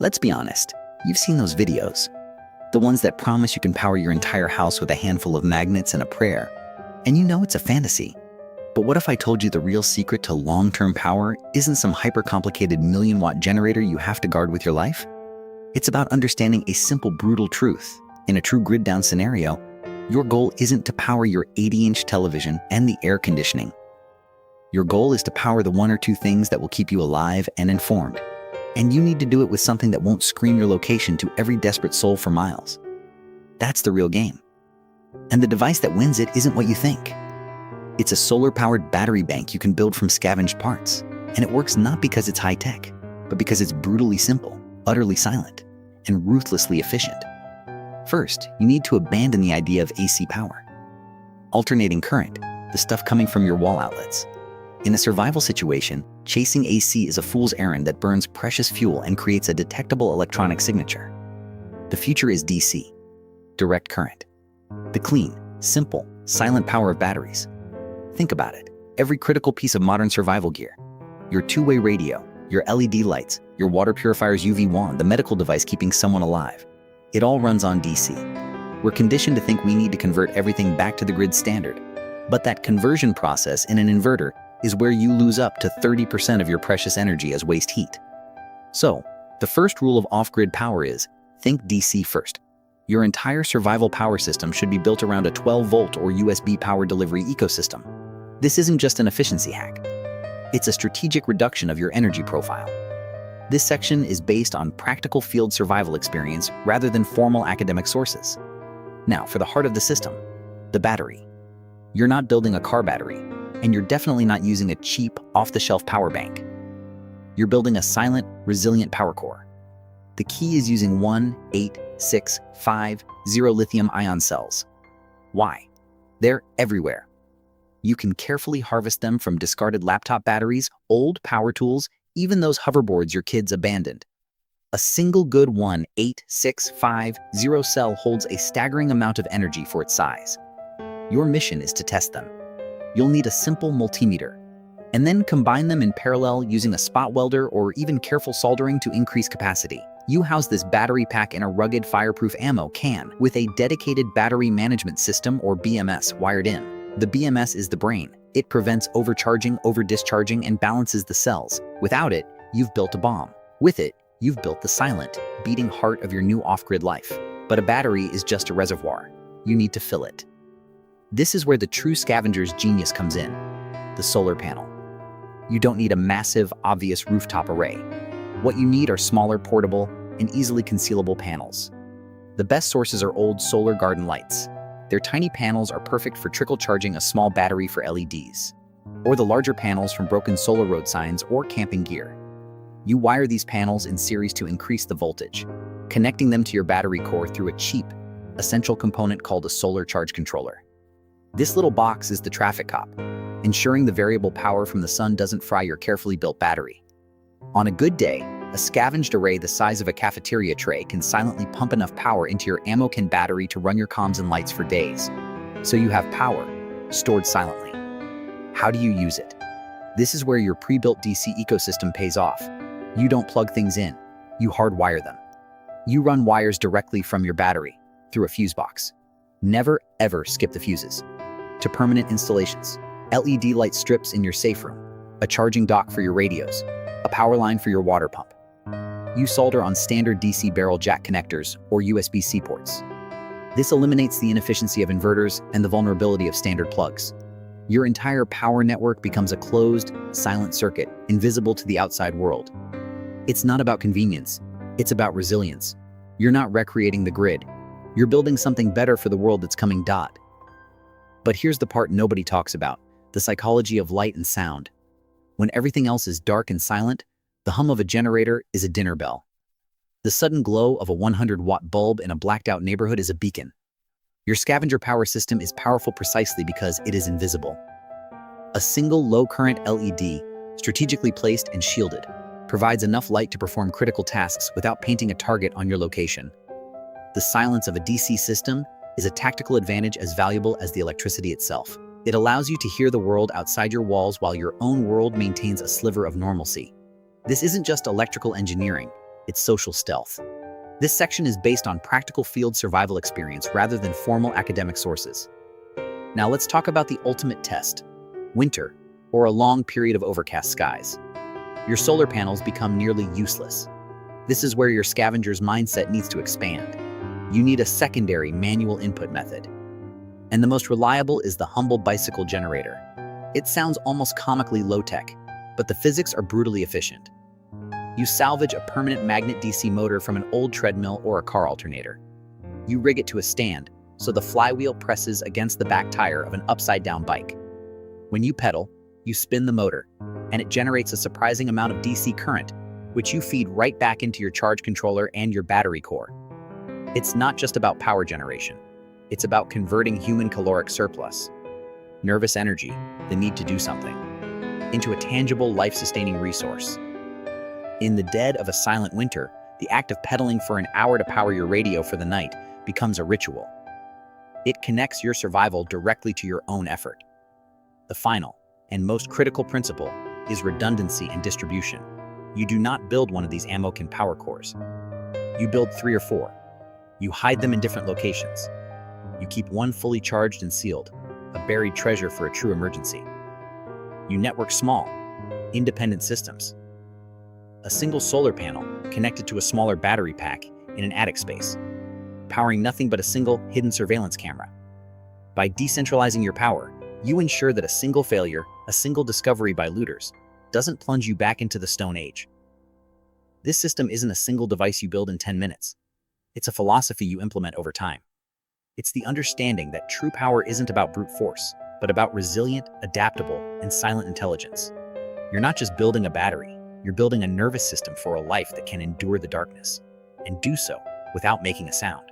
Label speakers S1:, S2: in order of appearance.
S1: Let's be honest, you've seen those videos. The ones that promise you can power your entire house with a handful of magnets and a prayer. And you know it's a fantasy. But what if I told you the real secret to long-term power isn't some hyper-complicated million-watt generator you have to guard with your life? It's about understanding a simple, brutal truth. In a true grid-down scenario, your goal isn't to power your 80-inch television and the air conditioning. Your goal is to power the one or two things that will keep you alive and informed. And you need to do it with something that won't scream your location to every desperate soul for miles. That's the real game. And the device that wins it isn't what you think. It's a solar-powered battery bank you can build from scavenged parts. And it works not because it's high-tech, but because it's brutally simple, utterly silent, and ruthlessly efficient. First, you need to abandon the idea of AC power. Alternating current, the stuff coming from your wall outlets. In a survival situation, chasing AC is a fool's errand that burns precious fuel and creates a detectable electronic signature. The future is DC, direct current. The clean, simple, silent power of batteries. Think about it. Every critical piece of modern survival gear. Your two-way radio, your LED lights, your water purifier's UV wand, the medical device keeping someone alive. It all runs on DC. We're conditioned to think we need to convert everything back to the grid standard. But that conversion process in an inverter is where you lose up to 30% of your precious energy as waste heat. So, the first rule of off-grid power is, think DC first. Your entire survival power system should be built around a 12-volt or USB power delivery ecosystem. This isn't just an efficiency hack. It's a strategic reduction of your energy profile. This section is based on practical field survival experience rather than formal academic sources. Now, for the heart of the system, the battery. You're not building a car battery, and you're definitely not using a cheap, off-the-shelf power bank. You're building a silent, resilient power core. The key is using 18650 lithium-ion cells. Why? They're everywhere. You can carefully harvest them from discarded laptop batteries, old power tools, even those hoverboards your kids abandoned. A single good 18650 cell holds a staggering amount of energy for its size. Your mission is to test them. You'll need a simple multimeter, and then combine them in parallel using a spot welder or even careful soldering to increase capacity. You house this battery pack in a rugged fireproof ammo can with a dedicated battery management system or BMS wired in. The BMS is the brain. It prevents overcharging, over-discharging, and balances the cells. Without it, you've built a bomb. With it, you've built the silent, beating heart of your new off-grid life. But a battery is just a reservoir. You need to fill it. This is where the true scavenger's genius comes in, the solar panel. You don't need a massive, obvious rooftop array. What you need are smaller, portable, and easily concealable panels. The best sources are old solar garden lights. Their tiny panels are perfect for trickle charging a small battery for LEDs, or the larger panels from broken solar road signs or camping gear. You wire these panels in series to increase the voltage, connecting them to your battery core through a cheap, essential component called a solar charge controller. This little box is the traffic cop, ensuring the variable power from the sun doesn't fry your carefully built battery. On a good day, a scavenged array the size of a cafeteria tray can silently pump enough power into your ammo can battery to run your comms and lights for days. So you have power, stored silently. How do you use it? This is where your pre-built DC ecosystem pays off. You don't plug things in, you hardwire them. You run wires directly from your battery, through a fuse box. Never, ever skip the fuses. To permanent installations, LED light strips in your safe room, a charging dock for your radios, a power line for your water pump. You solder on standard DC barrel jack connectors or USB-C ports. This eliminates the inefficiency of inverters and the vulnerability of standard plugs. Your entire power network becomes a closed, silent circuit, invisible to the outside world. It's not about convenience, it's about resilience. You're not recreating the grid. You're building something better for the world that's coming. But here's the part nobody talks about, the psychology of light and sound. When everything else is dark and silent, the hum of a generator is a dinner bell. The sudden glow of a 100-watt bulb in a blacked-out neighborhood is a beacon. Your scavenger power system is powerful precisely because it is invisible. A single low-current LED, strategically placed and shielded, provides enough light to perform critical tasks without painting a target on your location. The silence of a DC system is a tactical advantage as valuable as the electricity itself. It allows you to hear the world outside your walls while your own world maintains a sliver of normalcy. This isn't just electrical engineering, it's social stealth. This section is based on practical field survival experience rather than formal academic sources. Now let's talk about the ultimate test: winter, or a long period of overcast skies. Your solar panels become nearly useless. This is where your scavenger's mindset needs to expand. You need a secondary manual input method. And the most reliable is the humble bicycle generator. It sounds almost comically low-tech, but the physics are brutally efficient. You salvage a permanent magnet DC motor from an old treadmill or a car alternator. You rig it to a stand, so the flywheel presses against the back tire of an upside-down bike. When you pedal, you spin the motor, and it generates a surprising amount of DC current, which you feed right back into your charge controller and your battery core. It's not just about power generation. It's about converting human caloric surplus, nervous energy, the need to do something, into a tangible, life-sustaining resource. In the dead of a silent winter, the act of pedaling for an hour to power your radio for the night becomes a ritual. It connects your survival directly to your own effort. The final and most critical principle is redundancy and distribution. You do not build one of these ammo-can power cores. You build 3 or 4. You hide them in different locations. You keep one fully charged and sealed, a buried treasure for a true emergency. You network small, independent systems. A single solar panel connected to a smaller battery pack in an attic space, powering nothing but a single hidden surveillance camera. By decentralizing your power, you ensure that a single failure, a single discovery by looters, doesn't plunge you back into the Stone Age. This system isn't a single device you build in 10 minutes. It's a philosophy you implement over time. It's the understanding that true power isn't about brute force, but about resilient, adaptable, and silent intelligence. You're not just building a battery, you're building a nervous system for a life that can endure the darkness, and do so without making a sound.